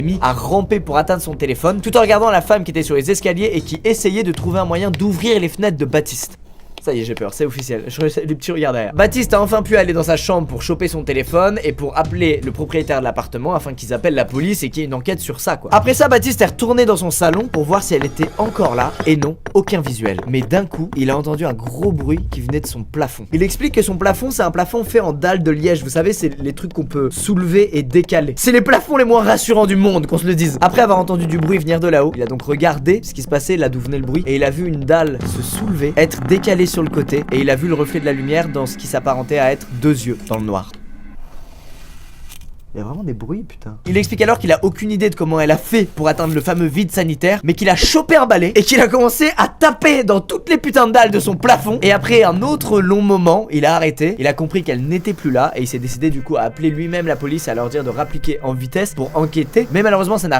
mis à ramper pour atteindre son téléphone, tout en regardant la femme qui était sur les escaliers et qui essayait de trouver un moyen d'ouvrir les fenêtres de Baptiste. Ça y est, j'ai peur, c'est officiel. Les petits regards derrière. Baptiste a enfin pu aller dans sa chambre pour choper son téléphone et pour appeler le propriétaire de l'appartement afin qu'ils appellent la police et qu'il y ait une enquête sur ça, quoi. Après ça, Baptiste est retourné dans son salon pour voir si elle était encore là. Et non, aucun visuel. Mais d'un coup, il a entendu un gros bruit qui venait de son plafond. Il explique que son plafond, c'est un plafond fait en dalles de liège. Vous savez, c'est les trucs qu'on peut soulever et décaler. C'est les plafonds les moins rassurants du monde, qu'on se le dise. Après avoir entendu du bruit venir de là-haut, il a donc regardé ce qui se passait là d'où venait le bruit et il a vu une dalle se soulever, être décalée sur le côté et il a vu le reflet de la lumière dans ce qui s'apparentait à être deux yeux dans le noir. Il y a vraiment des bruits, putain. Il explique alors qu'il a aucune idée de comment elle a fait pour atteindre le fameux vide sanitaire, mais qu'il a chopé un balai et qu'il a commencé à taper dans toutes les putains de dalles de son plafond. Et après un autre long moment, il a arrêté, il a compris qu'elle n'était plus là et il s'est décidé du coup à appeler lui-même la police et à leur dire de rappliquer en vitesse pour enquêter. Mais malheureusement, ça n'a